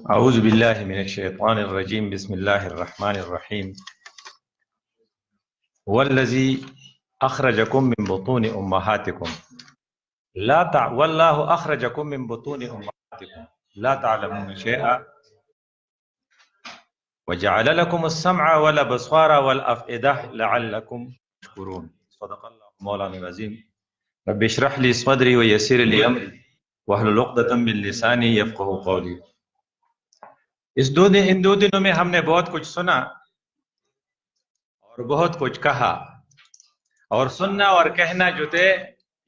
أعوذ بالله من الشيطان الرجيم بسم الله الرحمن الرحيم هو الذي أخرجكم من بطون أمهاتكم والله أخرجكم من بطون أمهاتكم لا تعلمون شيئا وجعل لكم السمع والأبصار والأفئدة لعلكم تشكرون صدق الله مولانا العظيم رب اشرح لي صدري ويسر لي أمري واحلل عقدة من لساني يفقهوا قولي۔ ان دو دنوں میں ہم نے بہت کچھ سنا اور بہت کچھ کہا، اور سننا اور کہنا جو تھے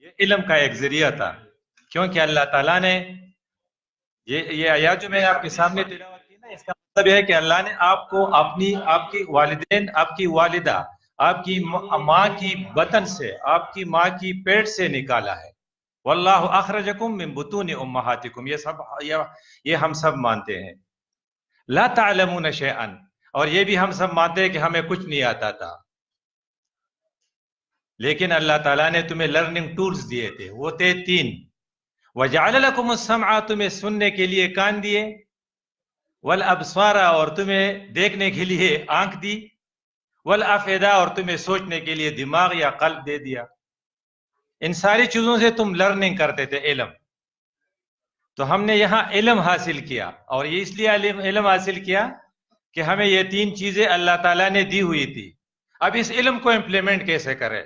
یہ علم کا ایک ذریعہ تھا، کیونکہ اللہ تعالیٰ نے یہ آیات جو میں آپ کے سامنے تلاوت کی نا، اس کا مطلب یہ ہے کہ اللہ نے آپ کو آپ کی والدین، آپ کی والدہ، آپ کی ماں کی بطن سے، آپ کی ماں کی پیٹ سے نکالا ہے۔ واللہ اخرجکم من بطون امہاتکم، یہ ہم سب مانتے ہیں۔ لا تعلمون شیئا، اور یہ بھی ہم سب مانتے ہیں کہ ہمیں کچھ نہیں آتا تھا، لیکن اللہ تعالیٰ نے تمہیں لرننگ ٹولز دیے تھے، وہ تھے 3۔ وَجَعَلَ لَكُمُ السَّمْعَ، تمہیں سننے کے لیے کان دیے، وَالْأَبْصَارَ، اور تمہیں دیکھنے کے لیے آنکھ دی، وَالْأَفْئِدَةَ، اور تمہیں سوچنے کے لیے دماغ یا قلب دے دیا۔ ان ساری چیزوں سے تم لرننگ کرتے تھے، علم۔ تو ہم نے یہاں علم حاصل کیا، اور یہ اس لیے علم حاصل کیا کہ ہمیں یہ 3 چیزیں اللہ تعالیٰ نے دی ہوئی تھی۔ اب اس علم کو امپلیمنٹ کیسے کرے؟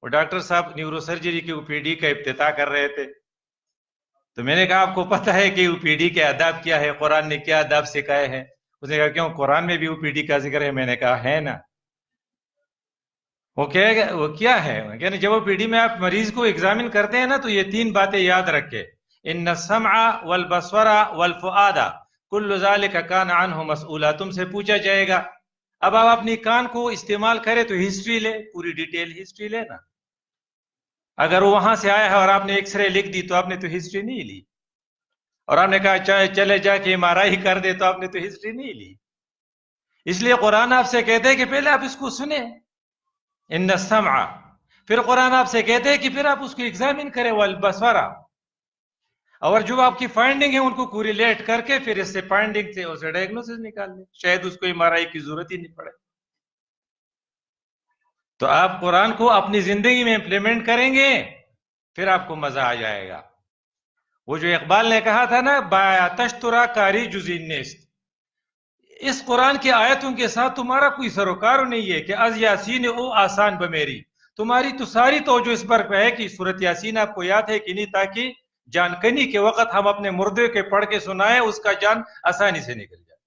وہ ڈاکٹر صاحب نیورو سرجری کی OPD کا افتتاح کر رہے تھے، تو میں نے کہا آپ کو پتہ ہے کہ OPD کے آداب کیا ہے، قرآن نے کیا آداب سکھائے ہیں؟ اس نے کہا کیوں، قرآن میں بھی OPD کا ذکر ہے؟ میں نے کہا ہے نا۔ وہ کیا ہے؟ یعنی جب OPD میں آپ مریض کو ایگزامن کرتے ہیں نا، تو یہ 3 باتیں یاد رکھے، ان السمع والبصر والفؤاد کل ذلک کان عنہ مسئولا، تم سے پوچھا جائے گا۔ اب آپ اپنی کان کو استعمال کرے تو ہسٹری لے، پوری ڈیٹیل ہسٹری لے نا۔ اگر وہ وہاں سے آیا ہے اور آپ نے ایکس رے لکھ دی تو آپ نے تو ہسٹری نہیں لی، اور آپ نے کہا چلے جا کے MRI کر دے تو آپ نے تو ہسٹری نہیں لی۔ اس لیے قرآن آپ سے کہتے ہیں کہ پہلے آپ اس کو سنیں، ان السمع، پھر قرآن آپ سے کہتے ہیں کہ پھر آپ اس کو ایگزامن کریں، والبصر، اور جو آپ کی فائنڈنگ ہے ان کو کوریلیٹ کر کے پھر اس سے فائنڈنگ سے اسے ڈائگنوسس نکال لیں، شاید اس کو MRI کی ضرورت ہی نہیں پڑے۔ تو آپ قرآن کو اپنی زندگی میں امپلیمنٹ کریں گے، پھر آپ کو مزہ آ جائے گا۔ وہ جو اقبال نے کہا تھا نا، بایاتش ترا کاری جزی نیست، اس قرآن کی آیتوں کے ساتھ تمہارا کوئی سروکار نہیں ہے کہ از یاسین او آسان بمیری، تمہاری تو ساری توجہ اس پر ہے کہ سورت یاسین آپ کو یاد ہے کہ نہیں، تاکہ جان کنی کے وقت ہم اپنے مردے کے پڑھ کے سنائیں، اس کا جان آسانی سے نکل جائے۔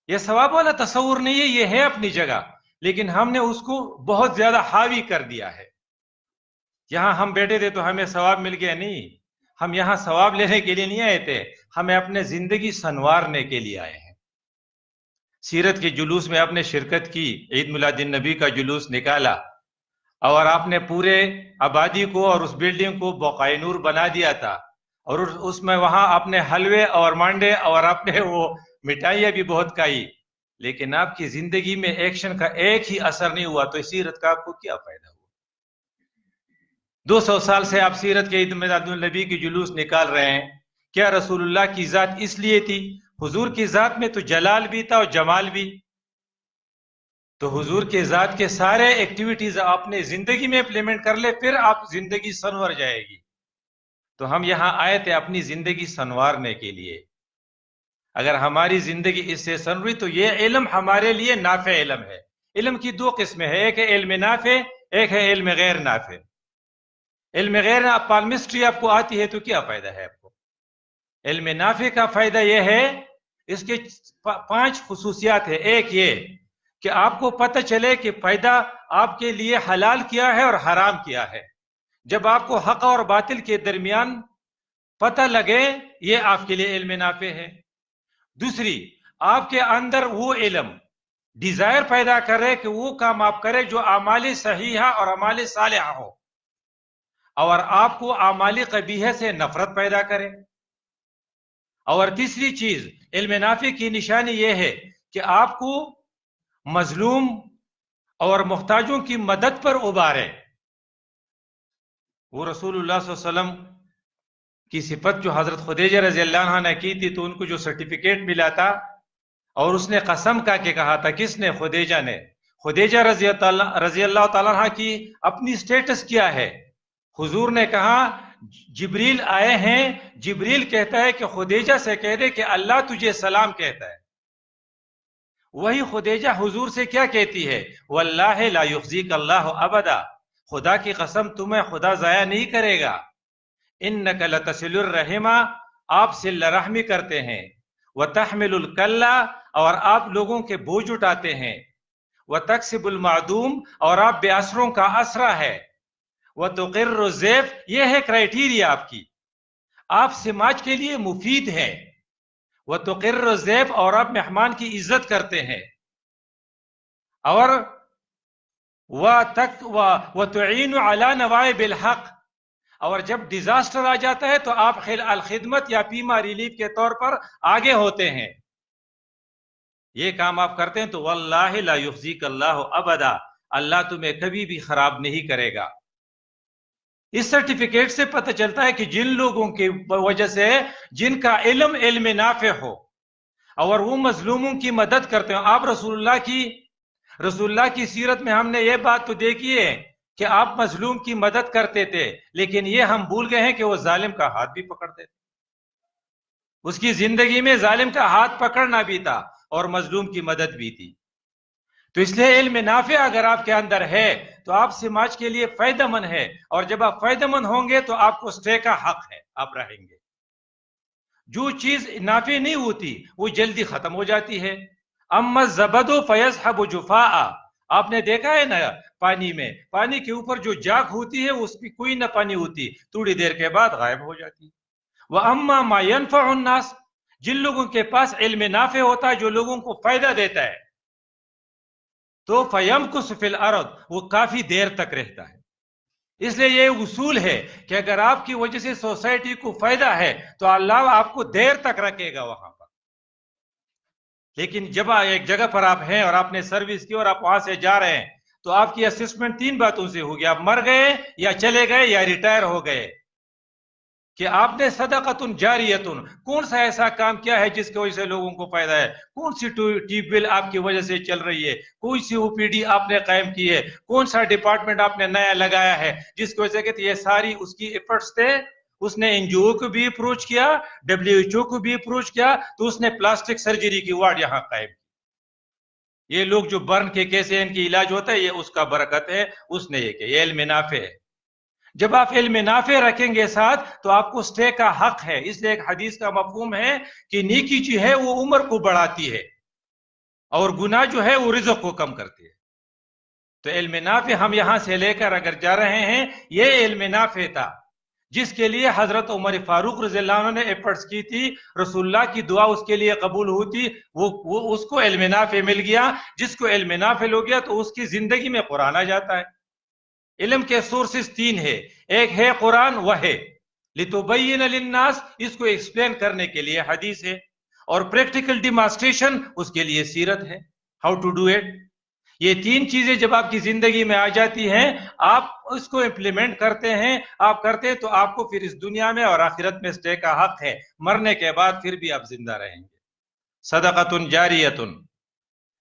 یہ ثواب والا تصور نہیں ہے، یہ ہے اپنی جگہ، لیکن ہم نے اس کو بہت زیادہ حاوی کر دیا ہے۔ یہاں ہم بیٹھے تھے تو ہمیں ثواب مل گیا، نہیں، ہم یہاں ثواب لینے کے لیے نہیں آئے تھے، ہمیں اپنے زندگی سنوارنے کے لیے آئے ہیں۔ سیرت کے جلوس میں آپ نے شرکت کی، عید میلاد النبی کا جلوس نکالا، اور آپ نے پورے آبادی کو اور اس بلڈنگ کو بقائے نور بنا دیا تھا، اور اس میں وہاں اپنے حلوے اور مانڈے اور اپنے وہ مٹھائیاں بھی بہت کھائی، لیکن آپ کی زندگی میں ایکشن کا ایک ہی اثر نہیں ہوا، تو اس سیرت کا آپ کو کیا فائدہ ہوا؟ 200 سال سے آپ سیرت کے عید میلاد النبی کی جلوس نکال رہے ہیں۔ کیا رسول اللہ کی ذات اس لیے تھی؟ حضور کی ذات میں تو جلال بھی تھا اور جمال بھی، تو حضور کے ذات کے سارے ایکٹیویٹیز آپ نے زندگی میں امپلیمنٹ کر لے، پھر آپ زندگی سنور جائے گی۔ تو ہم یہاں آئے تھے اپنی زندگی سنوارنے کے لیے۔ اگر ہماری زندگی اس سے سنوری تو یہ علم ہمارے لیے نافع علم ہے۔ علم کی 2 قسمیں ہیں، ایک ہے علم نافع، ایک ہے علم غیر نافع۔ علم غیر پالمسٹری آپ کو آتی ہے تو کیا فائدہ ہے آپ کو؟ علم نافع کا فائدہ یہ ہے، اس کے 5 خصوصیات ہیں۔ ایک یہ کہ آپ کو پتہ چلے کہ فائدہ آپ کے لیے حلال کیا ہے اور حرام کیا ہے۔ جب آپ کو حق اور باطل کے درمیان پتہ لگے، یہ آپ کے لیے علم نافع ہے۔ دوسری، آپ کے اندر وہ علم ڈیزائر پیدا کرے کہ وہ کام آپ کرے جو اعمال صحیحہ اور اعمال صالحہ ہو، اور آپ کو اعمال قبیحہ سے نفرت پیدا کرے۔ اور تیسری چیز، علم نافع کی نشانی یہ ہے کہ آپ کو مظلوم اور محتاجوں کی مدد پر ابھارے۔ وہ رسول اللہ صلی اللہ علیہ وسلم کی صفت جو حضرت خدیجہ رضی اللہ عنہ نے کی تھی، تو ان کو جو سرٹیفکیٹ ملا تھا، اور اس نے قسم کا کے کہا تھا، کس نے؟ خدیجہ نے۔ خدیجہ رضی اللہ تعالیٰ عنہ کی اپنی سٹیٹس کیا ہے؟ حضور نے کہا جبریل آئے ہیں، جبریل کہتا ہے کہ خدیجہ سے کہہ دے کہ اللہ تجھے سلام کہتا ہے۔ وہی خدیجہ حضور سے کیا کہتی ہے؟ واللہ لا یخزیک اللہ ابدا، خدا کی قسم تمہیں خدا ضائع نہیں کرے گا۔ انک لتصل الرحم، آپ صلہ رحمی کرتے ہیں، وتحمل الکلہ، اور آپ لوگوں کے بوجھ اٹھاتے ہیں، وتکسب المعدوم، اور آپ بے اسروں کا اسرا ہے، وتقر الضیف، یہ ہے کرائٹیریا آپ کی، آپ سماج کے لیے مفید ہیں، وتقر الضیف، اور آپ مہمان کی عزت کرتے ہیں، اور وتعین علی نوائب الحق، اور جب ڈیزاسٹر آ جاتا ہے تو آپ الخدمت یا پیما ریلیف کے طور پر آگے ہوتے ہیں۔ یہ کام آپ کرتے ہیں تو واللہ لا یخزیک اللہ ابدا، اللہ تمہیں کبھی بھی خراب نہیں کرے گا۔ اس سرٹیفکیٹ سے پتہ چلتا ہے کہ جن لوگوں کی وجہ سے، جن کا علم نافع ہو اور وہ مظلوموں کی مدد کرتے ہیں۔ آپ رسول اللہ کی سیرت میں ہم نے یہ بات تو دیکھی ہے کہ آپ مظلوم کی مدد کرتے تھے، لیکن یہ ہم بھول گئے ہیں کہ وہ ظالم کا ہاتھ بھی پکڑتے تھے۔ اس کی زندگی میں ظالم کا ہاتھ پکڑنا بھی تھا اور مظلوم کی مدد بھی تھی۔ تو اس لیے علم نافع اگر آپ کے اندر ہے تو آپ سماج کے لیے فائدہ مند ہے، اور جب آپ فائدہ مند ہوں گے تو آپ کو اسٹے کا حق ہے، آپ رہیں گے۔ جو چیز نافع نہیں ہوتی وہ جلدی ختم ہو جاتی ہے۔ اما الزبد فیذهب جفاء، آپ نے دیکھا ہے نا، پانی کے اوپر جو جاگ ہوتی ہے اس کی کوئی نہ پانی ہوتی، تھوڑی دیر کے بعد غائب ہو جاتی۔ وَأَمَّا مَا يَنْفَعُ النَّاسِ، جن لوگوں کے پاس علم نافع ہوتا ہے، جو لوگوں کو فائدہ دیتا ہے، تو فَيَمْكُثُ فِي الْأَرْضِ، وہ کافی دیر تک رہتا ہے۔ اس لیے یہ اصول ہے کہ اگر آپ کی وجہ سے سوسائٹی کو فائدہ ہے تو اللہ آپ کو دیر تک رکھے گا وہاں پر۔ لیکن جب ایک جگہ پر آپ ہیں اور آپ نے سروس کی اور آپ وہاں سے جا رہے ہیں تو آپ کی اسسمنٹ 3 باتوں سے ہوگی، آپ مر گئے یا چلے گئے یا ریٹائر ہو گئے، کہ آپ نے صدقۃ جاریۃ، کون سا ایسا کام کیا ہے جس کی وجہ سے لوگوں کو فائدہ ہے، کون سی ٹیوب ویل آپ کی وجہ سے چل رہی ہے، کون سی او پی ڈی آپ نے قائم کی ہے، کون سا ڈپارٹمنٹ آپ نے نیا لگایا ہے، جس کی وجہ سے کہتے یہ ساری اس کی ایفرٹس تھے۔ اس نے این جی او کو بھی اپروچ کیا، WHO کو بھی اپروچ کیا، تو اس نے پلاسٹک سرجری کی وارڈ یہاں قائم کی۔ یہ لوگ جو برن کے کیسے ان کی علاج ہوتا ہے، یہ اس کا برکت ہے، اس نے یہ کیا، یہ علم نافع ہے۔ جب آپ علم نافع رکھیں گے ساتھ تو آپ کو اسٹے کا حق ہے۔ اس لیے ایک حدیث کا مفہوم ہے کہ نیکی جو ہے وہ عمر کو بڑھاتی ہے اور گناہ جو ہے وہ رزق کو کم کرتی ہے۔ تو علم نافع ہم یہاں سے لے کر اگر جا رہے ہیں، یہ علم نافع تھا جس کے لیے حضرت عمر فاروق رضی اللہ عنہ نے ایفرٹس کی تھی، رسول اللہ کی دعا اس کے لیے قبول ہوتی، وہ اس کو علم نافع مل گیا۔ جس کو علم نافع ہو گیا تو اس کی زندگی میں قرآن آ جاتا ہے۔ علم کے سورسز 3 ہے، ایک ہے قرآن، وہ ہے لتبین للناس، اس کو ایکسپلین کرنے کے لیے حدیث ہے، اور پریکٹیکل ڈیمانسٹریشن اس کے لیے سیرت ہے، ہاؤ ٹو ڈو اٹ۔ یہ 3 چیزیں جب آپ کی زندگی میں آ جاتی ہیں، آپ اس کو امپلیمنٹ کرتے ہیں، آپ کرتے ہیں تو آپ کو پھر اس دنیا میں اور آخرت میں اسٹے کا حق ہے، مرنے کے بعد پھر بھی آپ زندہ رہیں گے۔ صدقۃ جاریۃ،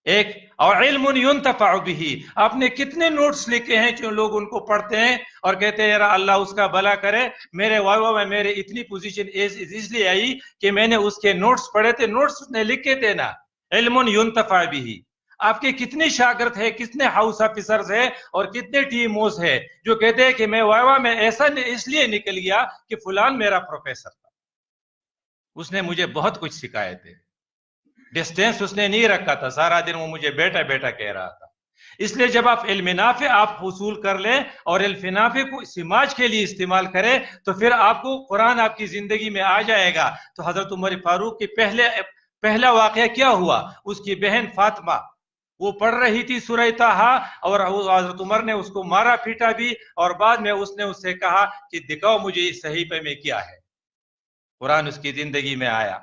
ایک، اور علم ينتفع به، آپ نے کتنے نوٹس لکھے ہیں جو لوگ ان کو پڑھتے ہیں اور کہتے ہیں یار اللہ اس کا بھلا کرے، میرے وائوا میں میرے اتنی پوزیشن اس لیے آئی کہ میں نے اس کے نوٹس پڑھے تھے، نوٹس نے لکھے تھے نا، علم ينتفع به۔ آپ کے کتنے شاگرد ہیں، کتنے ہاؤس آفیسرز ہیں اور کتنے ٹیموز ہیں جو کہتے ہیں کہ میں وائوا میں ایسا اس لیے نکل گیا کہ فلان میرا پروفیسر تھا، اس نے مجھے بہت کچھ سکھائے تھے، ڈسٹینس اس نے نہیں رکھا تھا، سارا دن وہ مجھے بیٹا بیٹا کہہ رہا تھا۔ اس لیے جب آپ علم نافع آپ حصول کر لیں اور علم نافع کو سماج کے لیے استعمال کریں تو پھر آپ کو قرآن آپ کی زندگی میں آ جائے گا۔ تو حضرت عمر فاروق کی پہلا واقعہ کیا ہوا؟ اس کی بہن فاطمہ وہ پڑھ رہی تھی سورہ طٰہٰ اور حضرت عمر نے اس کو مارا پیٹا بھی، اور بعد میں اس نے اس سے کہا کہ دکھاؤ مجھے اس صحیفے میں کیا ہے۔ قرآن اس کی زندگی میں آیا۔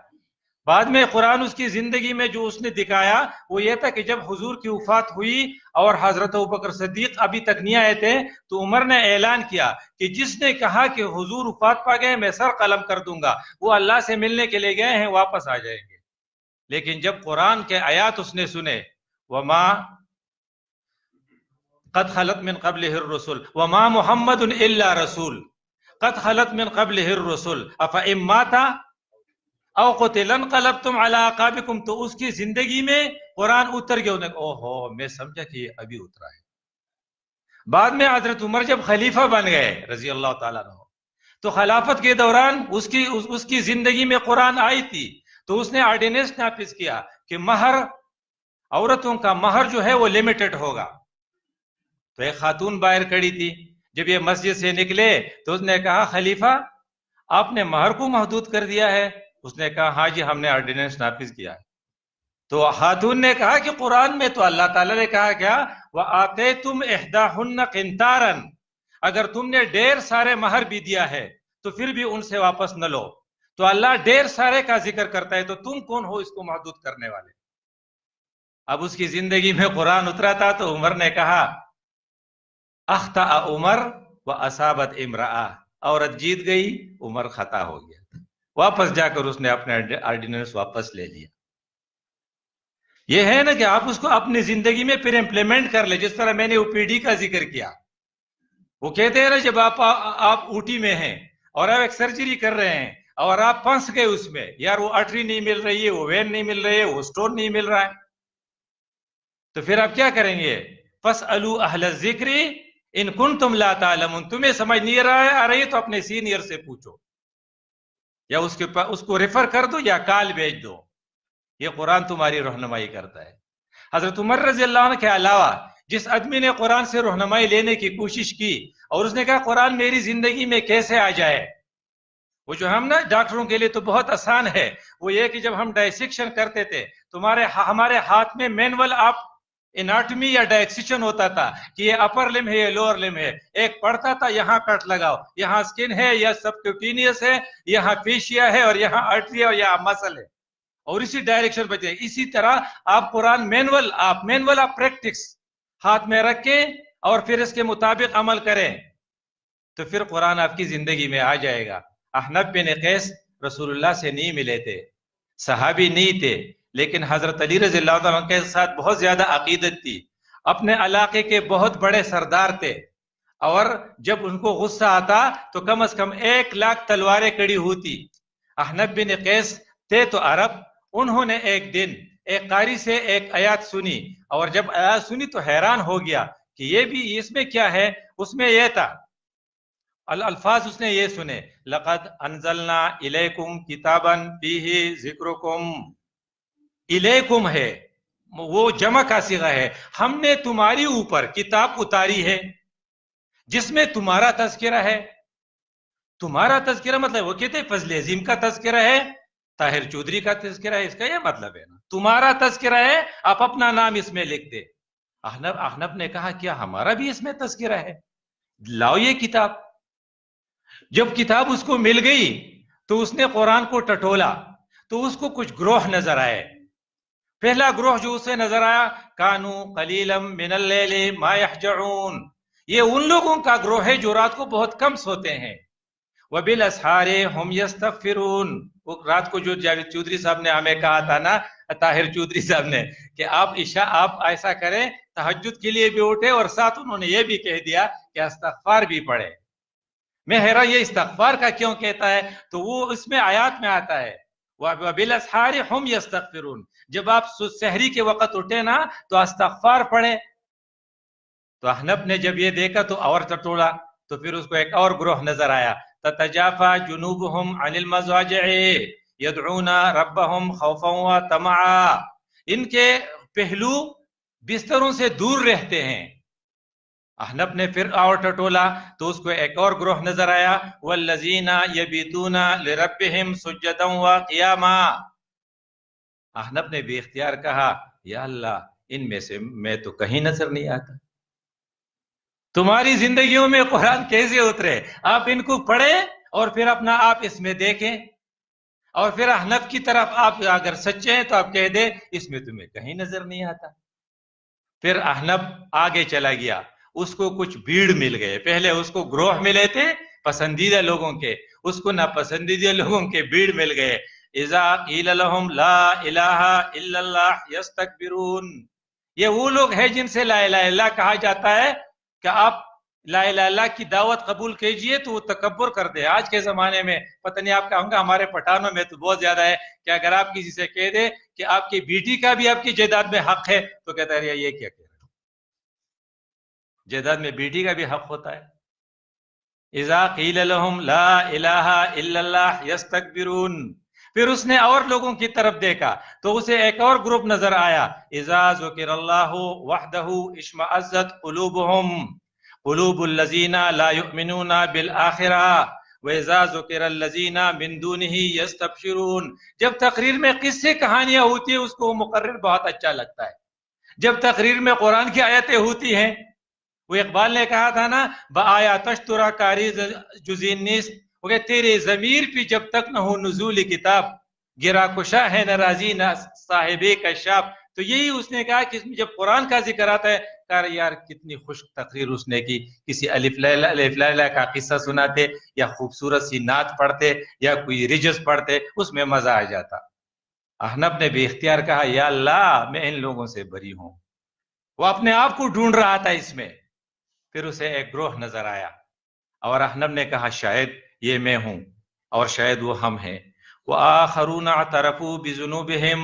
بعد میں قرآن اس کی زندگی میں جو اس نے دکھایا وہ یہ تھا کہ جب حضور کی وفات ہوئی اور حضرت ابوبکر صدیق ابھی تک نہیں آئے تھے تو عمر نے اعلان کیا کہ جس نے کہا کہ حضور وفات پا گئے میں سر قلم کر دوں گا، وہ اللہ سے ملنے کے لیے گئے ہیں، واپس آ جائیں گے۔ لیکن جب قرآن کے آیات اس نے سنے، وما قد خلت من قبلہ الرسل وما محمد الا رسول قد خلت من قبلہ الرسل افئن مات او قتل انقلبتم علی اعقابکم، تو اس کی زندگی میں قرآن اتر گیا۔ اوہو، میں سمجھا کہ یہ ابھی اترا ہے۔ بعد میں حضرت عمر جب خلیفہ بن گئے رضی اللہ تعالیٰ عنہ، تو خلافت کے دوران اس کی زندگی میں قرآن آئی تھی، تو اس نے آرڈیننس نافذ کیا کہ مہر، عورتوں کا مہر جو ہے وہ لمیٹڈ ہوگا۔ تو ایک خاتون باہر کھڑی تھی، جب یہ مسجد سے نکلے تو اس نے کہا خلیفہ آپ نے مہر کو محدود کر دیا ہے؟ اس نے کہا ہاں جی، ہم نے آرڈیننس نافذ کیا ہے۔ تو خاتون نے کہا کہ قرآن میں تو اللہ تعالیٰ نے کہا کیا، وَآتَيْتُمْ إِحْدَاهُنَّ قِنْطَارًا، اگر تم نے ڈھیر سارے مہر بھی دیا ہے تو پھر بھی ان سے واپس نہ لو۔ تو اللہ ڈھیر سارے کا ذکر کرتا ہے، تو تم کون ہو اس کو محدود کرنے والے؟ اب اس کی زندگی میں قرآن اترا تھا تو عمر نے کہا اخطأ عمر وَأَصَابَتْ امرأة، عورت جیت گئی، عمر خطا ہو گیا۔ واپس جا کر اس نے اپنے آرڈیننس واپس لے لیا۔ یہ ہے نا کہ آپ اس کو اپنی زندگی میں پھر امپلیمنٹ کر لیں، جس طرح میں نے او پی ڈی کا ذکر کیا۔ وہ کہتے ہیں نا جب آپ اوٹی میں ہیں اور آپ ایک سرجری کر رہے ہیں اور آپ پھنس گئے اس میں، یار وہ آرٹری نہیں مل رہی ہے، وہ وین نہیں مل رہی ہے، وہ سٹون نہیں مل رہا ہے، تو پھر آپ کیا کریں گے؟ فَاسْأَلُوا أَهْلَ الذِّكْرِ إِن كُنتُمْ لَا تَعْلَمُونَ، تمہیں سمجھ نہیں آ رہی تو اپنے سینئر سے پوچھو، یا اس کو ریفر کر دو یا کال بھیج دو، یہ قرآن تمہاری رہنمائی کرتا ہے۔ حضرت عمر رضی اللہ عنہ کے علاوہ جس آدمی نے قرآن سے رہنمائی لینے کی کوشش کی اور اس نے کہا قرآن میری زندگی میں کیسے آ جائے، وہ جو ہم نا ڈاکٹروں کے لیے تو بہت آسان ہے، وہ یہ کہ جب ہم ڈائسیکشن کرتے تھے ہمارے ہاتھ میں مینول آپ اناٹمی یا ڈائسیکشن ہوتا تھا کہ یہ اپر لم ہے، یہ لوور لم ہے، ایک پڑھتا تھا یہاں کٹ لگاؤ، یہاں سکن ہے یا سبکیوٹینیس ہے، یہاں فیشیا ہے اور یہاں آرٹری ہے اور یہاں مسل ہے، اور اسی ڈائریکشن بچے۔ اسی طرح آپ قرآن مینول آپ پریکٹکس ہاتھ میں رکھیں اور پھر اس کے مطابق عمل کریں تو پھر قرآن آپ کی زندگی میں آ جائے گا۔ احنف بن قیس رسول اللہ سے نہیں ملے تھے، صحابی نہیں تھے، لیکن حضرت علی رضی اللہ عنہ کے ساتھ بہت زیادہ عقیدت تھی، اپنے علاقے کے بہت بڑے سردار تھے، اور جب ان کو غصہ آتا تو کم از کم 1,00,000 تلواریں کڑی ہوتی۔ احنف بن قیس تھے تو عرب، انہوں نے ایک دن ایک قاری سے ایک آیات سنی، اور جب آیات سنی تو حیران ہو گیا کہ یہ بھی اس میں کیا ہے۔ اس میں یہ تھا، الفاظ اس نے یہ سنے، لقد انزلنا الیکم کتابا فیہ ذکرکم، الیکم ہے وہ جمع کا صیغہ ہے، ہم نے تمہاری اوپر کتاب اتاری ہے جس میں تمہارا تذکرہ ہے۔ تمہارا تذکرہ مطلب وہ کہتے ہیں فضل عظیم کا تذکرہ ہے، طاہر چودھری کا تذکرہ ہے، اس کا یہ مطلب ہے نا، تمہارا تذکرہ ہے، آپ اپنا نام اس میں لکھ دے۔ احنف نے کہا کیا ہمارا بھی اس میں تذکرہ ہے؟ لاؤ یہ کتاب۔ جب کتاب اس کو مل گئی تو اس نے قرآن کو ٹٹولا تو اس کو کچھ گروہ نظر آئے۔ پہلا گروہ جو اسے نظر آیا، کانو قلیلا من اللیل ما یحجعون، یہ ان لوگوں کا گروہ ہے جو رات کو بہت کم سوتے ہیں۔ وبالاسحار هم یستغفرون، وہ رات کو جو جاوید چودھری صاحب نے ہمیں کہا تھا نا، طاہر چودھری صاحب نے، کہ آپ ایسا کریں تہجد کے لیے بھی اٹھے، اور ساتھ انہوں نے یہ بھی کہہ دیا کہ استغفار بھی پڑھے۔ میں حیران یہ استغفار کا کیوں کہتا ہے، تو وہ اس میں آیات میں آتا ہے وبالاسحار هم یستغفرون، جب آپ سحری کے وقت اٹھے نا تو استغفار پڑھے۔ تو احنف نے جب یہ دیکھا تو اور ٹٹولا، تو پھر اس کو ایک اور گروہ نظر آیا، تتجافى جنوبهم عن المضاجع يدعون ربهم خوفا وطمعا، ان کے پہلو بستروں سے دور رہتے ہیں۔ احنف نے پھر اور ٹٹولا تو اس کو ایک اور گروہ نظر آیا، والذین یبیتون لربهم سجدا وقیاما۔ احنف نے بھی اختیار کہا یا اللہ ان میں سے میں تو کہیں نظر نہیں آتا۔ تمہاری زندگیوں میں قرآن کیسے اترے؟ آپ ان کو پڑھیں اور پھر اپنا آپ اس میں دیکھیں۔ اور پھر احنف کی طرف آپ اگر سچے ہیں تو آپ کہہ دیں اس میں تمہیں کہیں نظر نہیں آتا. پھر احنف آگے چلا گیا، اس کو کچھ بھیڑ مل گئے. پہلے اس کو گروہ ملے تھے پسندیدہ لوگوں کے، اس کو ناپسندیدہ لوگوں کے بھیڑ مل گئے. اذا قیل لهم لا الہ الا اللہ یستکبرون، یہ وہ لوگ ہیں جن سے لا الہ الا اللہ کہا جاتا ہے کہ آپ لا الہ الا اللہ کی دعوت قبول کیجئے تو وہ تکبر کر دے. آج کے زمانے میں پتہ نہیں آپ کہوں گا، ہمارے پٹھانوں میں تو بہت زیادہ ہے کہ اگر آپ کسی سے کہہ دے کہ آپ کی بیٹی کا بھی آپ کی جائیداد میں حق ہے تو کہتا ہے یہ کیا کہہ رہے ہو، جائیداد میں بیٹی کا بھی حق ہوتا ہے. اذا قیل لهم لا الہ الا اللہ یستکبرون. پھر اس نے اور لوگوں کی طرف دیکھا تو اسے ایک اور گروپ نظر آیا. اذا ذکر اللہ وحدہ اشمئزت قلوبهم قلوب الذین لا یؤمنون بالآخرہ وَإِذَا ذُكِرَ الَّذِينَ مِن دُونِهِ يَسْتَبْشِرُونَ. جب تقریر میں قصے کہانیاں ہوتی ہیں اس کو مقرر بہت اچھا لگتا ہے. جب تقریر میں قرآن کی آیتیں ہوتی ہیں، وہ اقبال نے کہا تھا نا بآیات اشترا کاری جزین نیست، وہ کہ تیرے ضمیر پہ جب تک نہ ہو نزول کتاب گرا کشا ہے نہ راضی نہ صاحب کشاف. تو یہی اس نے کہا کہ جب قرآن کا ذکر آتا ہے کہا یار کتنی خشک تقریر اس نے کی. کسی الف لیلہ کا قصہ سناتے یا خوبصورت سی نعت پڑھتے یا کوئی رجز پڑھتے، اس میں مزہ آ جاتا. احنف نے بے اختیار کہا یا اللہ میں ان لوگوں سے بری ہوں. وہ اپنے آپ کو ڈھونڈ رہا تھا اس میں. پھر اسے ایک گروہ نظر آیا اور احنف نے کہا شاید یہ میں ہوں اور شاید وہ ہم ہیں. وآخرون اعترفوا بذنوبہم،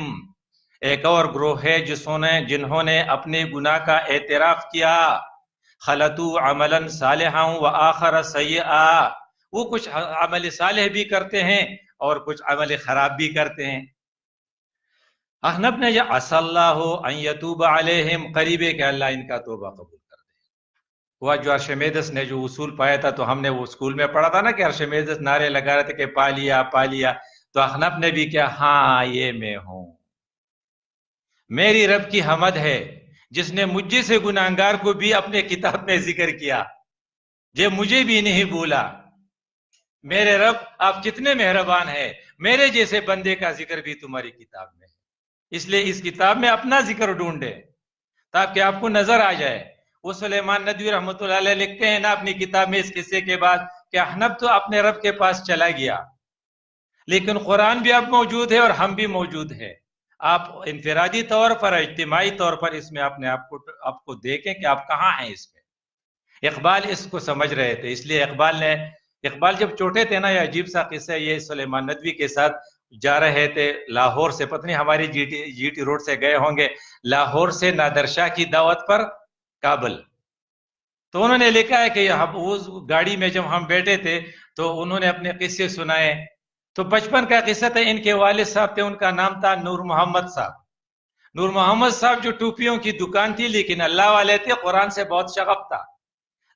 ایک اور گروہ ہے جنہوں نے اپنے گناہ کا اعتراف کیا. خلطوا عملا صالحا وآخر سیئا، وہ کچھ عمل صالح بھی کرتے ہیں اور کچھ عمل خراب بھی کرتے ہیں. احنف نے یا عسى اللہ ان یتوب علیہم، قریب ہے کہ اللہ ان کا توبہ قبول کر دے. وہ جو ارشمیدس نے جو اصول پایا تھا تو ہم نے وہ اسکول میں پڑھا تھا نا کہ ارشمیدس نعرے لگا رہے تھے کہ پا لیا پا لیا، تو احنف نے بھی کیا ہاں یہ میں ہوں. میری رب کی حمد ہے جس نے مجھے سے گناہگار کو بھی اپنے کتاب میں ذکر کیا، جو مجھے بھی نہیں بولا. میرے رب آپ کتنے مہربان ہیں، میرے جیسے بندے کا ذکر بھی تمہاری کتاب میں ہے. اس لیے اس کتاب میں اپنا ذکر ڈھونڈے تاکہ آپ کو نظر آ جائے. وہ سلیمان ندوی رحمۃ اللہ علیہ لکھتے ہیں نا اپنی کتاب میں اس قصے کے بعد کہ احنف تو اپنے رب کے پاس چلا گیا، لیکن قرآن بھی اب موجود ہے اور ہم بھی موجود ہیں. آپ انفرادی طور پر اجتماعی طور پر اس میں اپنے آپ کو دیکھیں کہ آپ کہاں ہیں اس میں. اقبال اس کو سمجھ رہے تھے، اس لیے اقبال جب چھوٹے تھے نا، یہ عجیب سا قصہ ہے، یہ سلیمان ندوی کے ساتھ جا رہے تھے لاہور سے، پتہ نہیں ہماری جی ٹی روڈ سے گئے ہوں گے، لاہور سے نادر شاہ کی دعوت پر کابل. تو انہوں نے لکھا ہے کہ اس گاڑی میں جب ہم بیٹھے تھے تو انہوں نے اپنے قصے سنائے. تو بچپن کا قصہ تھا، ان کے والد صاحب تھے، ان کا نام تھا نور محمد صاحب. نور محمد صاحب جو ٹوپیوں کی دکان تھی لیکن اللہ والے تھے، قرآن سے بہت شغف تھا.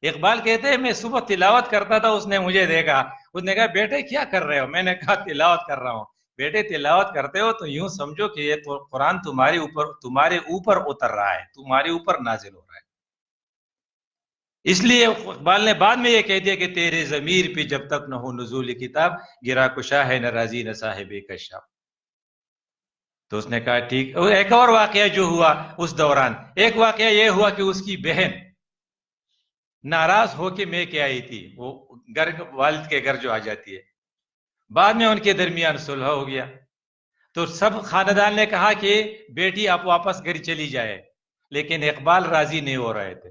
اقبال کہتے ہیں میں صبح تلاوت کرتا تھا، اس نے مجھے دیکھا، اس نے کہا بیٹے کیا کر رہے ہو؟ میں نے کہا تلاوت کر رہا ہوں. بیٹے تلاوت کرتے ہو تو یوں سمجھو کہ یہ تو قرآن تمہارے اوپر اتر رہا ہے، تمہارے اوپر نازل ہو رہا ہے. اس لیے اقبال نے بعد میں یہ کہہ دیا کہ تیرے ضمیر پہ جب تک نہ ہو نزول کتاب گرا کشا ہے نہ راضی نہ صاحب کشاف. تو اس نے کہا ٹھیک. ایک اور واقعہ جو ہوا اس دوران، ایک واقعہ یہ ہوا کہ اس کی بہن ناراض ہو کے میں کے آئی تھی، وہ والد کے گھر جو آ جاتی ہے. بعد میں ان کے درمیان صلح ہو گیا تو سب خاندان نے کہا کہ بیٹی آپ واپس گھر چلی جائے، لیکن اقبال راضی نہیں ہو رہے تھے.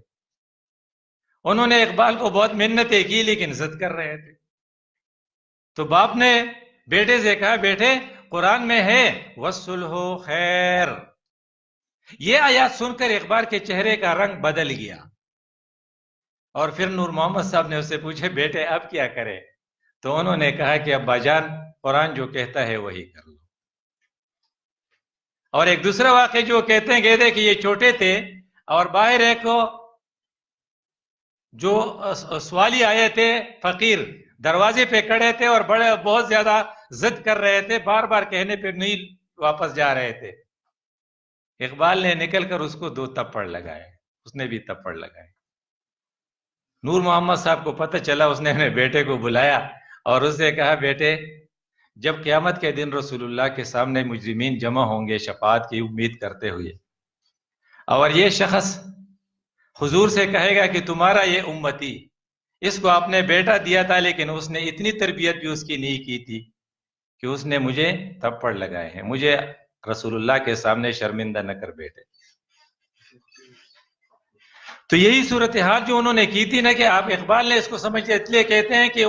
انہوں نے اقبال کو بہت منتیں کی لیکن ضد کر رہے تھے. تو باپ نے بیٹے سے کہا بیٹے قرآن میں ہے وَالصُّلْحُ خیر. یہ آیات سن کر اقبال کے چہرے کا رنگ بدل گیا اور پھر نور محمد صاحب نے اس سے پوچھے بیٹے اب کیا کرے؟ تو انہوں نے کہا کہ ابا جان قرآن جو کہتا ہے وہی کر لو. اور ایک دوسرا واقعہ جو کہتے ہیں کہ یہ چھوٹے تھے اور باہر ایک جو سوالی آئے تھے فقیر دروازے پہ کھڑے تھے اور بہت زیادہ ضد کر رہے تھے، بار بار کہنے پہ نہیں واپس جا رہے تھے. اقبال نے نکل کر اس کو 2 تپڑ لگائے، اس نے بھی تپڑ لگائے. نور محمد صاحب کو پتہ چلا، اس نے اپنے بیٹے کو بلایا اور اس سے کہا بیٹے جب قیامت کے دن رسول اللہ کے سامنے مجرمین جمع ہوں گے شفاعت کی امید کرتے ہوئے، اور یہ شخص حضور سے کہے گا کہ تمہارا یہ امتی، اس کو آپ نے بیٹا دیا تھا لیکن اس نے اتنی تربیت بھی اس کی نہیں کی تھی کہ اس نے مجھے تھپڑ لگائے ہیں، مجھے رسول اللہ کے سامنے شرمندہ نہ کر بیٹھے۔ تو یہی صورتحال جو انہوں نے کی تھی نا، کہ آپ اقبال نے اس کو سمجھتے، اس لیے کہتے ہیں کہ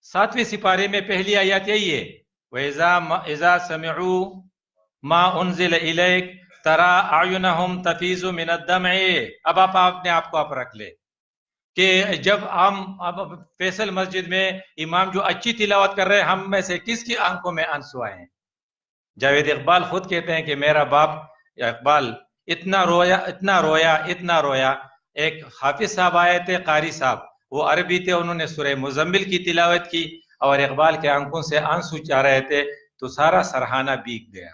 7ویں سپارے میں پہلی آیات یہی ہے، وَإِذَا سَمِعُوا مَا أُنزِلَ إِلَيْكَ تَرَىٰ أَعْيُنَهُمْ تَفِيضُ مِنَ الدَّمْعِ۔ اب آپ اپنے آپ کو رکھ لے کہ جب ہم اب فیصل مسجد میں امام جو اچھی تلاوت کر رہے ہیں، ہم میں سے کس کی آنکھوں میں آنسو آئے ہیں؟ جاوید اقبال خود کہتے ہیں کہ میرا باپ اقبال اتنا رویا اتنا رویا اتنا رویا۔ ایک حافظ صاحب آئے تھے، قاری صاحب، وہ عربی تھے، انہوں نے سورہ مزمل کی تلاوت کی اور اقبال کے آنکھوں سے آنسو چاہ رہے تھے تو سارا سرحانہ بیگ گیا۔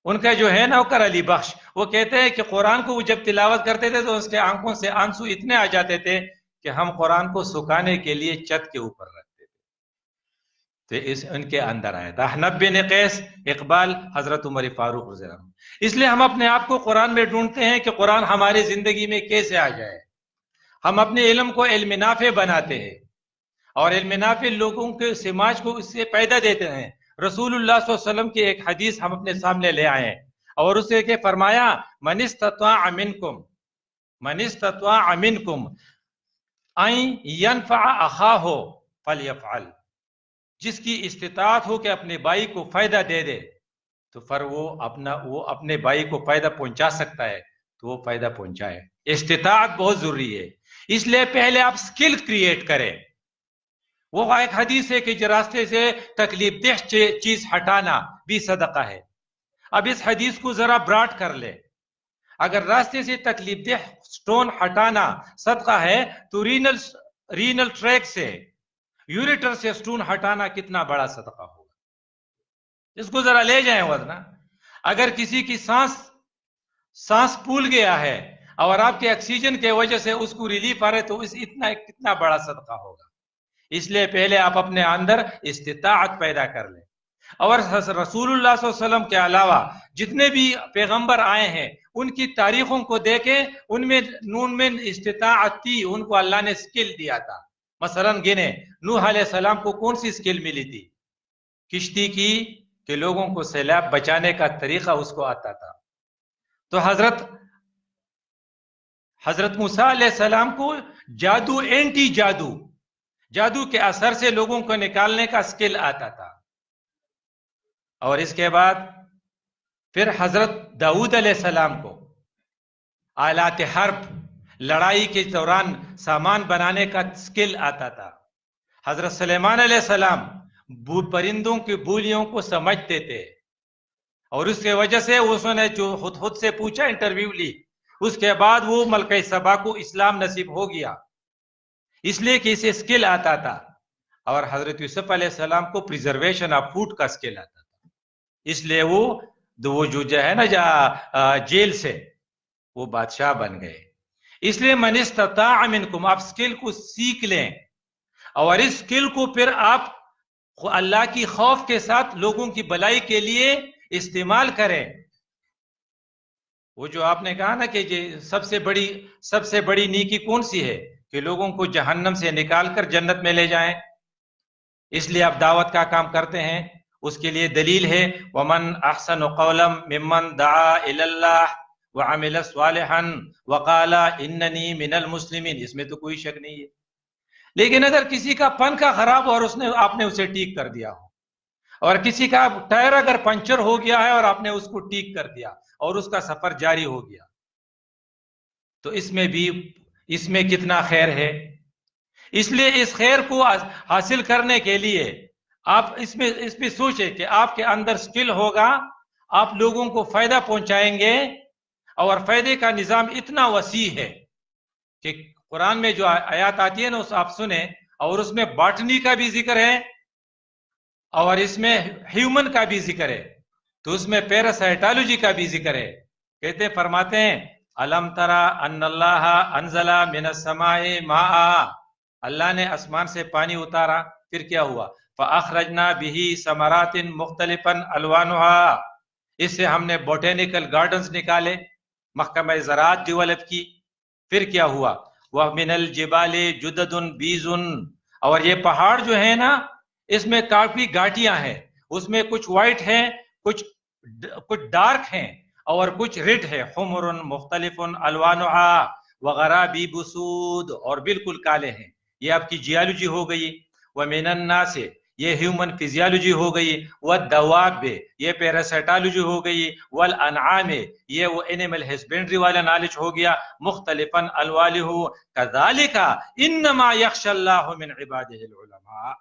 ان کا جو ہے نوکر علی بخش، وہ کہتے ہیں کہ قرآن کو وہ جب تلاوت کرتے تھے تو اس کے آنکھوں سے آنسو اتنے آ جاتے تھے کہ ہم قرآن کو سکھانے کے لیے چھت کے اوپر رکھتے تھے۔ تو ان کے اندر آیا تھا احنف بن قیس، اقبال، حضرت عمر فاروق رضی اللہ عنہ۔ اس لیے ہم اپنے آپ کو قرآن میں ڈھونڈتے ہیں کہ قرآن ہماری زندگی میں کیسے آ جائے۔ ہم اپنے علم کو علم نافع بناتے ہیں اور علم نافع لوگوں کے سماج کو اس سے پیدا دیتے ہیں۔ رسول اللہ صلی اللہ علیہ وسلم کی ایک حدیث ہم اپنے سامنے لے آئے ہیں اور اسے کہ فرمایا من استطاع منکم ان ينفع اخاہ فلیفعل، جس کی استطاعت ہو کہ اپنے بھائی کو فائدہ دے دے تو وہ اپنے بھائی کو فائدہ پہنچا سکتا ہے تو وہ فائدہ پہنچائے۔ استطاعت بہت ضروری ہے، اس لیے پہلے آپ سکل کریٹ کریں۔ وہ ایک حدیث ہے کہ راستے سے تکلیف دہ چیز ہٹانا بھی صدقہ ہے۔ اب اس حدیث کو ذرا براڈ کر لے، اگر راستے سے تکلیف دہ سٹون ہٹانا صدقہ ہے تو رینل ٹریک سے، یوریٹر سے سٹون ہٹانا کتنا بڑا صدقہ ہوگا؟ اس کو ذرا لے جائیں ورنہ۔ اگر کسی کی سانس پھول گیا ہے اور آپ کے آکسیجن کی وجہ سے اس کو ریلیف آ رہا ہے تو کتنا بڑا صدقہ ہوگا۔ اس لیے پہلے آپ اپنے اندر استطاعت پیدا کر لیں۔ اور رسول اللہ صلی اللہ علیہ وسلم کے علاوہ جتنے بھی پیغمبر آئے ہیں ان کی تاریخوں کو دیکھیں، ان میں استطاعت تھی، ان کو اللہ نے سکل دیا تھا۔ مثلا گنے نوح علیہ السلام کو کون سی سکل ملی تھی؟ کشتی کی، کہ لوگوں کو سیلاب بچانے کا طریقہ اس کو آتا تھا۔ تو حضرت موسیٰ علیہ السلام کو جادو، اینٹی جادو کے اثر سے لوگوں کو نکالنے کا سکل آتا تھا۔ اور اس کے بعد پھر حضرت داؤد علیہ السلام کو آلات حرب، لڑائی کے دوران سامان بنانے کا سکل آتا تھا۔ حضرت سلیمان علیہ السلام پرندوں کی بولیوں کو سمجھتے تھے اور اس کی وجہ سے اس نے جو خود سے پوچھا، انٹرویو لی، اس کے بعد وہ ملکہ سبا کو اسلام نصیب ہو گیا، اس لیے کہ اسے سکل آتا تھا۔ اور حضرت یوسف علیہ السلام کو پریزرویشن آف فوڈ کا سکل آتا تھا، اس لیے وہ جو ہے نا جیل سے وہ بادشاہ بن گئے۔ اس لیے من استطاع منکم، آپ سکل کو سیکھ لیں اور اس سکل کو پھر آپ اللہ کی خوف کے ساتھ لوگوں کی بھلائی کے لیے استعمال کریں۔ وہ جو آپ نے کہا نا کہ سب سے بڑی نیکی کون سی ہے؟ کہ لوگوں کو جہنم سے نکال کر جنت میں لے جائیں۔ اس لیے آپ دعوت کا کام کرتے ہیں، اس کے لیے دلیل ہے وَمَنْ أَحْسَنُ قَوْلًا مِمَّنْ دَعَا إِلَى اللَّهِ وَعَمِلَ صَالِحًا وَقَالَ إِنَّنِي مِنَ الْمُسْلِمِينَ، اس میں تو کوئی شک نہیں ہے۔ لیکن اگر کسی کا پنکھا خراب اور آپ نے اسے ٹھیک کر دیا ہو، اور کسی کا ٹائر اگر پنچر ہو گیا ہے اور آپ نے اس کو ٹھیک کر دیا اور اس کا سفر جاری ہو گیا، تو اس میں کتنا خیر ہے۔ اس لیے اس خیر کو حاصل کرنے کے لیے آپ اس پہ سوچیں کہ آپ کے اندر سکل ہوگا، آپ لوگوں کو فائدہ پہنچائیں گے، اور فائدے کا نظام اتنا وسیع ہے کہ قرآن میں جو آیات آتی ہے نا اس آپ سنیں، اور اس میں باٹنی کا بھی ذکر ہے اور اس میں ہیومن کا بھی ذکر ہے، تو اس میں پیراسائٹالوجی کا بھی ذکر ہے۔ کہتے فرماتے ہیں الم ترى ان اللہ انزل من السماء ماء، اللہ نے آسمان سے پانی اتارا، پھر کیا ہوا؟ فَأَخْرَجْنَا بِهِ ثَمَرَاتٍ مُخْتَلِفًا أَلْوَانُهَا، اس سے ہم نے بوٹینیکل گارڈنز نکالے، محکمہ زراعت ڈیولپ کی۔ پھر کیا ہوا؟ وَمِنَ الْجِبَالِ جُدَدٌ بِيضٌ، اور یہ پہاڑ جو ہے نا اس میں کافی گھاٹیاں ہیں، اس میں کچھ وائٹ ہیں، کچھ ڈارک ہیں اور کچھ ریڈ ہے، حمر مختلف الوانها وغرابیب سود، اور بالکل کالے ہیں۔ یہ آپ کی جیالوجی ہو گئی۔ ومن الناس، یہ ہیومن فزیالوجی ہو گئی۔ والدواب، یہ پیراسائٹالوجی ہو گئی۔ والانعام، یہ وہ اینیمل ہسبینڈری والا نالج ہو گیا۔ مختلفا الوانہ کذالک انما یخشى اللہ من عباده العلماء،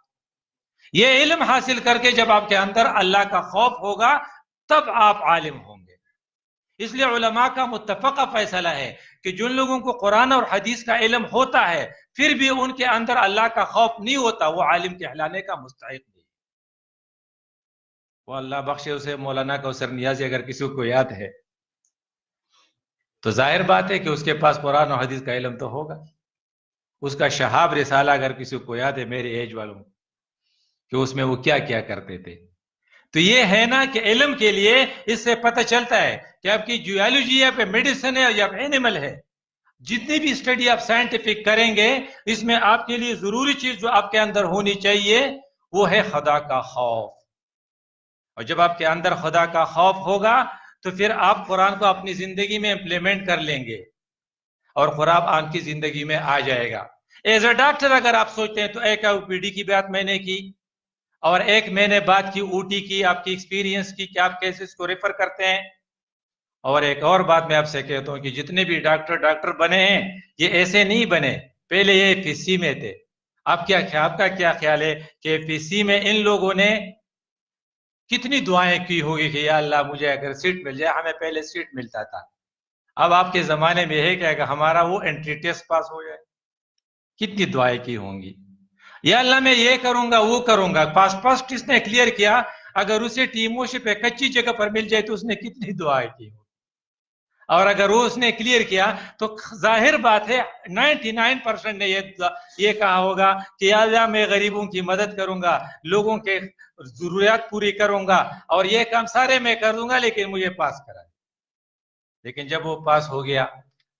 یہ علم حاصل کر کے جب آپ کے اندر اللہ کا خوف ہوگا تب آپ عالم ہوں گے۔ اس لیے علماء کا متفقہ فیصلہ ہے کہ جن لوگوں کو قرآن اور حدیث کا علم ہوتا ہے پھر بھی ان کے اندر اللہ کا خوف نہیں ہوتا، وہ عالم کہلانے کا مستحق نہیں۔ وہ اللہ بخشے اسے مولانا کوثر نیازی اگر کسی کو یاد ہے تو ظاہر بات ہے کہ اس کے پاس قرآن اور حدیث کا علم تو ہوگا۔ اس کا شہاب رسالہ اگر کسی کو یاد ہے میرے ایج والوں کہ اس میں وہ کیا کیا کرتے تھے، تو یہ ہے نا کہ علم کے لیے اس سے پتہ چلتا ہے کہ آپ کی جیولوجی یا پہ میڈیسن ہے یا اینیمل ہے، جتنی بھی اسٹڈی آپ سائنٹیفک کریں گے اس میں آپ کے لیے ضروری چیز جو آپ کے اندر ہونی چاہیے وہ ہے خدا کا خوف۔ اور جب آپ کے اندر خدا کا خوف ہوگا تو پھر آپ قرآن کو اپنی زندگی میں امپلیمنٹ کر لیں گے اور قرآن آپ کی زندگی میں آ جائے گا۔ ایز اے ڈاکٹر اگر آپ سوچتے ہیں تو ایک او پی ڈی کی بات میں نے کی اور ایک میں نے بات کی اوٹی کی، آپ کی ایکسپیرینس کی کہ آپ کیسز کو ریفر کرتے ہیں، اور ایک اور بات میں آپ سے کہتا ہوں کہ جتنے بھی ڈاکٹر بنے ہیں یہ ایسے نہیں بنے، پہلے یہ ایف سی میں تھے۔ آپ کا کیا خیال ہے کہ ایف سی میں ان لوگوں نے کتنی دعائیں کی ہوگی کہ یا اللہ مجھے اگر سیٹ مل جائے، ہمیں پہلے سیٹ ملتا تھا، اب آپ کے زمانے میں ہے کہ اگر ہمارا وہ انٹری ٹیسٹ پاس ہو جائے، کتنی دعائیں کی ہوں گی، یا اللہ میں یہ کروں گا وہ کروں گا۔ پاس اس نے کلیئر کیا، اگر اسے ٹیموں شپ پہ کچی جگہ پر مل جائے تو اس نے کتنی دعائیں کی ہوں، اور اگر وہ اس نے کلیئر کیا تو ظاہر بات ہے 99% نے یہ کہا ہوگا کہ یا اللہ میں غریبوں کی مدد کروں گا، لوگوں کے ضروریات پوری کروں گا اور یہ کام سارے میں کر دوں گا، لیکن مجھے پاس کرا۔ لیکن جب وہ پاس ہو گیا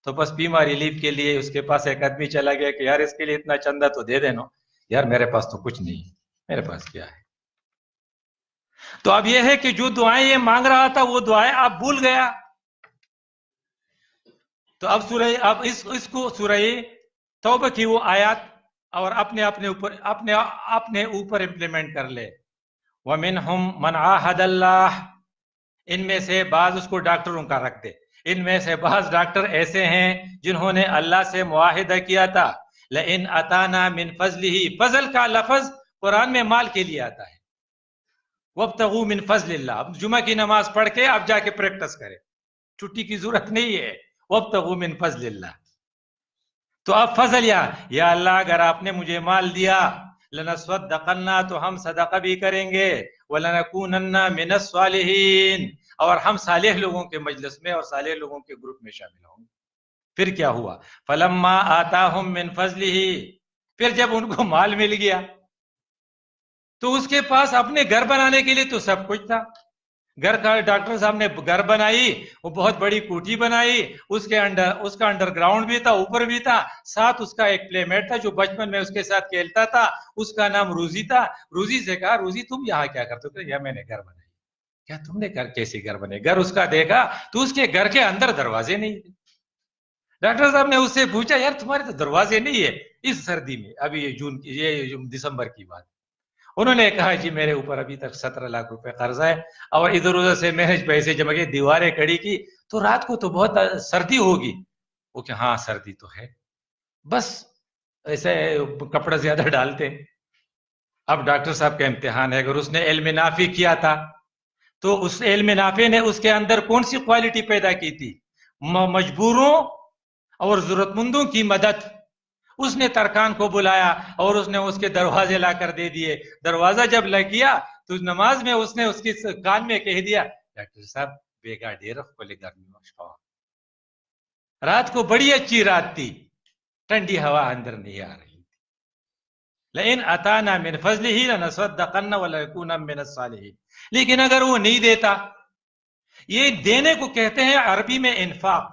تو بس بیماری ریلیف کے لیے اس کے پاس ایک آدمی چلا گیا کہ یار اس کے لیے اتنا چندہ تو دے دینا، یار میرے پاس تو کچھ نہیں، میرے پاس کیا ہے۔ تو اب یہ ہے کہ جو دعائیں یہ مانگ رہا تھا وہ دعائیں آپ بھول گیا، تو اب اس کو سورہ توبہ کی وہ آیات اور اپنے اوپر امپلیمنٹ کر لے۔ وَمِنْهُمْ مَنْ عَاهَدَ اللَّهِ، ان میں سے بعض، اس کو ڈاکٹروں کا رکھ دے، ان میں سے بعض ڈاکٹر ایسے ہیں جنہوں نے اللہ سے معاہدہ کیا تھا لَإِنْ أَتَانَا مِنْ فَضْلِهِ، فضل کا لفظ قرآن میں مال کے لیے آتا ہے۔ وَابْتَغُوا مِنْ فَضْلِ اللَّهِ، اب جمعہ کی نماز پڑھ کے آپ جا کے پریکٹس کریں، چھٹی کی ضرورت نہیں ہے۔ وَابْتَغُوا مِنْ فَضْلِ اللَّهِ، تو اب فضل یا اللہ اگر آپ نے مجھے مال دیا لَنَصَدَّقَنَّا، تو ہم صدقہ بھی کریں گے، وَلَنَكُونَنَّ مِنَ الصَّالِحِينَ، اور ہم صالح لوگوں کے مجلس میں اور صالح لوگوں کے گروپ میں شامل ہوں گے۔ پھر کیا ہوا؟ فَلَمَّا آتَاهُم مِّن فَضْلِهِ، پھر جب ان کو مال مل گیا تو اس کے پاس اپنے گھر بنانے کے لیے تو سب کچھ تھا۔ گھر کا ڈاکٹر صاحب نے گھر بنائی، وہ بہت بڑی کوٹھی بنائی، اس کا انڈر گراؤنڈ بھی تھا، اوپر بھی تھا، ساتھ اس کا ایک پلے میٹ تھا جو بچپن میں اس کے ساتھ کھیلتا تھا، اس کا نام روزی تھا۔ روزی سے کہا روزی تم یہاں کیا کرتے ہو؟ یا میں نے گھر بنائی۔ کیا تم نے کیسے گھر بنے؟ گھر اس کا دیکھا تو اس کے گھر کے اندر دروازے نہیں تھے۔ ڈاکٹر صاحب نے اس سے پوچھا یار تمہارے تو دروازے نہیں ہے اس سردی میں، ابھی یہ دسمبر کی بات۔ انہوں نے کہا جی میرے اوپر ابھی تک 17 لاکھ روپے قرضہ ہے اور ادھر ادھر سے میں نے پیسے جمع کے دیواریں کھڑی کی، تو رات کو تو بہت سردی ہوگی۔ وہ کہ ہاں سردی تو ہے، بس ایسے کپڑا زیادہ ڈالتے۔ اب ڈاکٹر صاحب کا امتحان ہے، اگر اس نے علم نافع کیا تھا تو اس علم نافع نے اس کے اندر کون سی کوالٹی پیدا کی تھی؟ مجبوروں اور ضرورت مندوں کی مدد۔ اس نے ترکان کو بلایا اور اس نے اس کے دروازے لا کر دے دیے۔ دروازہ جب لگ گیا تو نماز میں اس نے اس کی کان میں کہہ دیا ڈاکٹر صاحب بیگا ڈیرف کو لے گرمی مشکو۔ رات کو بڑی اچھی رات تھی، ٹھنڈی ہوا اندر نہیں آ رہی تھی، لئن اتانا من فضلہ لنصدقن ولنکونن من الصالحین. لیکن اگر وہ نہیں دیتا، یہ دینے کو کہتے ہیں عربی میں انفاق،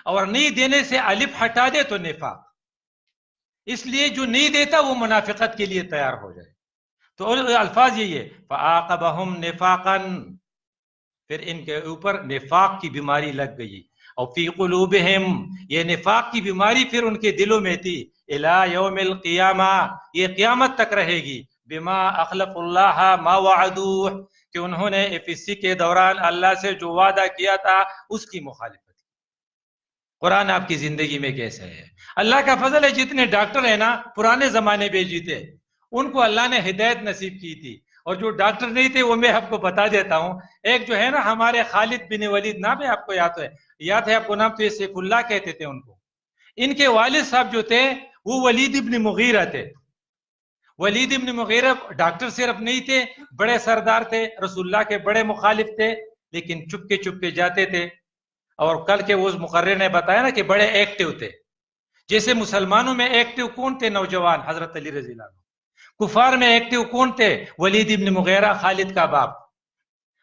اور نہیں دینے سے الف ہٹا دے تو نفاق. اس لیے جو نہیں دیتا وہ منافقت کے لیے تیار ہو جائے. تو الفاظ یہی ہے فَعَاقَبَهُمْ نِفَاقًا، پھر ان کے اوپر نفاق کی بیماری لگ گئی. اور فی قلوبہم، یہ نفاق کی بیماری پھر ان کے دلوں میں تھی. الی یوم القیامہ، یہ قیامت تک رہے گی. بما اخلف اللہ ما وعدوہ، کہ انہوں نے FSC کے دوران اللہ سے جو وعدہ کیا تھا اس کی مخالفت. قرآن آپ کی زندگی میں کیسے ہے؟ اللہ کا فضل ہے، جتنے ڈاکٹر ہیں نا پرانے زمانے میں جیتے، ان کو اللہ نے ہدایت نصیب کی تھی، اور جو ڈاکٹر نہیں تھے وہ میں آپ کو بتا دیتا ہوں. ایک جو ہے نا ہمارے خالد بن ولید، نام ہے آپ کو یاد ہے آپ کو نام، تو یہ سیف اللہ کہتے تھے ان کو. ان کے والد صاحب جو تھے وہ ولید ابن مغیرہ تھے. ولید ابن مغیرہ ڈاکٹر صرف نہیں تھے، بڑے سردار تھے، رسول اللہ کے بڑے مخالف تھے، لیکن چپ کے جاتے تھے. اور کل کے اس مقرر نے بتایا نا کہ بڑے ایکٹیو تھے. جیسے مسلمانوں میں ایکٹیو کون تھے؟ نوجوان حضرت علی رضی اللہ عنہ. کفار میں ایکٹیو کون تھے؟ ولید ابن مغیرہ، خالد کا باپ.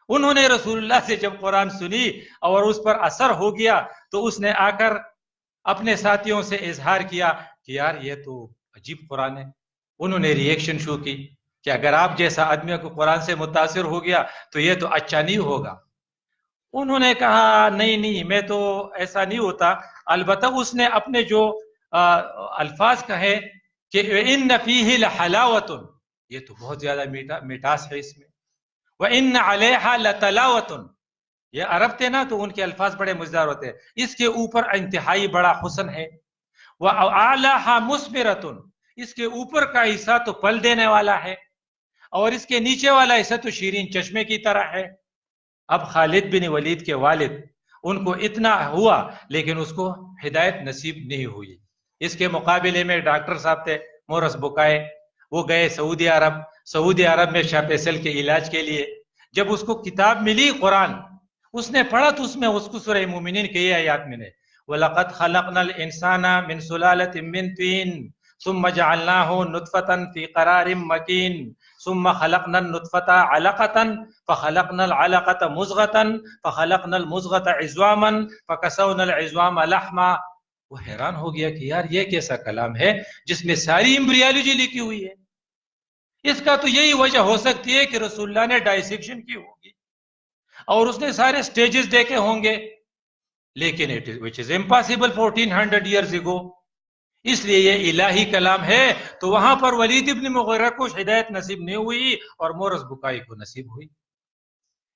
انہوں نے رسول اللہ سے جب قرآن سنی اور اس پر اثر ہو گیا تو اس نے آ کر اپنے ساتھیوں سے اظہار کیا کہ یار یہ تو عجیب قرآن ہے. انہوں نے ریئیکشن شو کی کہ اگر آپ جیسا آدمی کو قرآن سے متاثر ہو گیا تو یہ تو اچھا نہیں ہوگا. انہوں نے کہا نہیں میں تو ایسا نہیں ہوتا. البتہ اس نے اپنے جو الفاظ کہے کہ ان فیہ لحلاوۃ، یہ تو بہت زیادہ مٹاس ہے اس میں. وان علیہا لتلاوۃ، یہ عرب تھے نا تو ان کے الفاظ بڑے مزیدار ہوتے ہیں. اس کے اوپر انتہائی بڑا حسن ہے. واعلیہا مثمرۃ، اس کے اوپر کا حصہ تو پھل دینے والا ہے، اور اس کے نیچے والا حصہ تو شیرین چشمے کی طرح ہے. اب خالد بن ولید کے والد، ان کو اتنا ہوا لیکن اس کو ہدایت نصیب نہیں ہوئی. اس کے مقابلے میں ڈاکٹر صاحب تھے مورس بکائے، وہ گئے سعودی عرب میں شاہ فیصل کے علاج کے لیے. جب اس کو کتاب ملی قرآن، اس نے پڑھا تو اس میں اس کو سورہ مومنین کے یہ آیات میں نے وَلَقَدْ خَلَقْنَا الْإِنسَانَ مِنْ سُلَالَةٍ مِّن طِينٍ ثُمَّ جَعَلْنَاهُ نُطْفَةً فِي قَرَارٍ مَّكِينٍ ثُمَّ خَلَقْنَا النُّطْفَةَ عَلَقَةً فَخَلَقْنَا الْعَلَقَةَ مُضْغَةً فَخَلَقْنَا الْمُضْغَةَ عِظَامًا فَكَسَوْنَا الْعِظَامَ لَحْمًا. وہ حیران ہو گیا کہ یار یہ کیسا کلام ہے جس میں ساری ایمبریالوجی لکھی ہوئی ہے. اس کا تو یہی وجہ ہو سکتی ہے کہ رسول اللہ نے ڈائسیکشن کی ہوگی اور اس نے سارے سٹیجز دیکھے ہوں گے، لیکن which is impossible 1400 years ago. اس لیے یہ الہی کلام ہے. تو وہاں پر ولید ابن مغیرہ کو ہدایت نصیب نہیں ہوئی اور مورس بکائی کو نصیب ہوئی.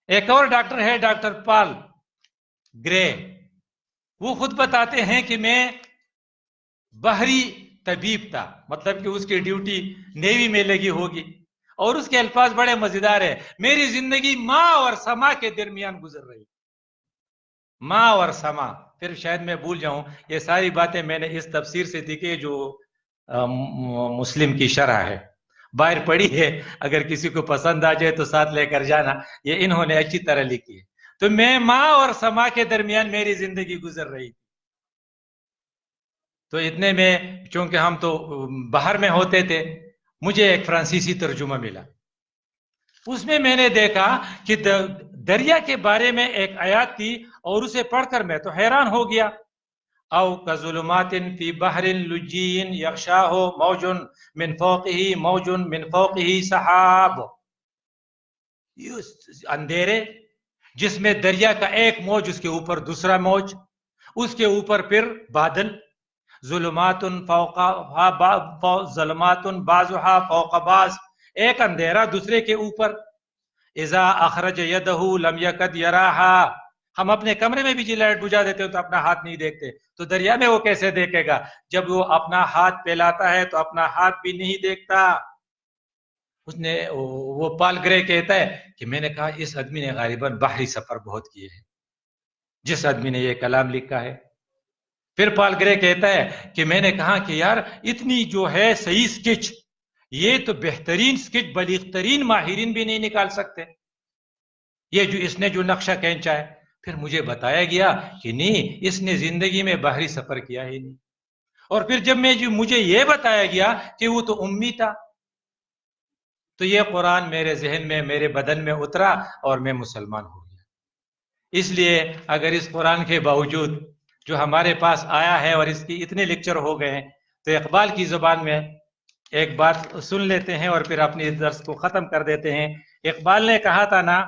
ایک اور ڈاکٹر ہے ڈاکٹر پال گرے، وہ خود بتاتے ہیں کہ میں بحری طبیب تھا، مطلب کہ اس کی ڈیوٹی نیوی میں لگی ہوگی. اور اس کے الفاظ بڑے مزیدار ہیں، میری زندگی ماں اور سما کے درمیان گزر رہی. ماں اور سما، پھر شاید میں بھول جاؤں، یہ ساری باتیں میں نے اس تفسیر سے دیکھی جو مسلم کی شرح ہے، باہر پڑھی ہے. اگر کسی کو پسند آ جائے تو ساتھ لے کر جانا، یہ انہوں نے اچھی طرح لکھی ہے. تو میں ماں اور سما کے درمیان میری زندگی گزر رہی تھی. تو اتنے میں چونکہ ہم تو باہر میں ہوتے تھے، مجھے ایک فرانسیسی ترجمہ ملا. اس میں نے دیکھا کہ دریا کے بارے میں ایک آیات تھی اور اسے پڑھ کر میں تو حیران ہو گیا. او کظلمات فی بحر لجی یغشاہ موج من فوقہ موج من فوقہ سحاب. اندھیرے جس میں دریا کا ایک موج، اس کے اوپر دوسرا موج، اس کے اوپر پھر بادل. ظلمات بعضها فوق بعض، ایک اندھیرا دوسرے کے اوپر. اذا اخرج یدہ لم یکد یراہا، ہم اپنے کمرے میں بھی جی لائٹ بجھا دیتے ہو تو اپنا ہاتھ نہیں دیکھتے، تو دریا میں وہ کیسے دیکھے گا؟ جب وہ اپنا ہاتھ پھیلاتا ہے تو اپنا ہاتھ بھی نہیں دیکھتا. اس نے وہ پال گرے کہتا ہے کہ میں نے کہا اس آدمی نے غالباً باہری سفر بہت کیے ہیں جس آدمی نے یہ کلام لکھا ہے. پھر پال گرے کہتا ہے کہ میں نے کہا کہ یار اتنی جو ہے صحیح سکیچ، یہ تو بہترین سکیچ بلیغ ترین ماہرین بھی نہیں نکال سکتے، یہ جو اس نے جو نقشہ کھینچا ہے. پھر مجھے بتایا گیا کہ نہیں، اس نے زندگی میں باہری سفر کیا ہی نہیں. اور پھر جب مجھے یہ بتایا گیا کہ وہ تو امی تھا، تو یہ قرآن میرے ذہن میں، میرے بدن میں اترا اور میں مسلمان ہو گیا۔ اس لیے اگر اس قرآن کے باوجود جو ہمارے پاس آیا ہے اور اس کی اتنے لیکچر ہو گئے ہیں، تو اقبال کی زبان میں ایک بات سن لیتے ہیں اور پھر اپنی درس کو ختم کر دیتے ہیں۔ اقبال نے کہا تھا نا،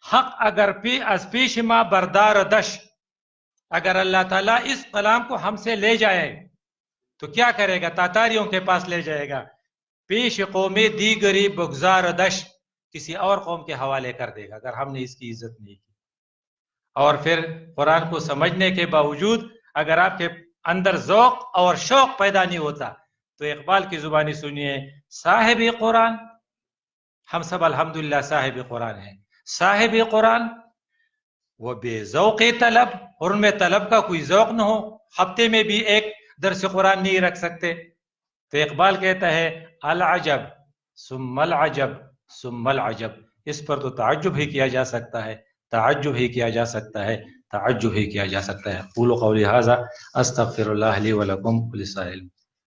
حق اگر از پیش ما بردار دش، اگر اللہ تعالیٰ اس کلام کو ہم سے لے جائے تو کیا کرے گا؟ تاتاریوں کے پاس لے جائے گا، پیش قوم دیگری بگزار دش، کسی اور قوم کے حوالے کر دے گا اگر ہم نے اس کی عزت نہیں کی۔ اور پھر قرآن کو سمجھنے کے باوجود اگر آپ کے اندر ذوق اور شوق پیدا نہیں ہوتا تو اقبال کی زبانی سنیے، صاحب قرآن، ہم سب الحمدللہ صاحب قرآن ہیں، صاحب قرآن وہ بے ذوق طلب، اور ان میں طلب کا کوئی ذوق نہ ہو، ہفتے میں بھی ایک درس قرآن نہیں رکھ سکتے۔ تو اقبال کہتا ہے العجب ثم العجب ثم العجب، اس پر تو تعجب ہی کیا جا سکتا ہے، تعجب ہی کیا جا سکتا ہے، تعجب ہی کیا جا سکتا ہے۔ قولوا قولی ھذا استغفر اللہ لی ولکم ولسائر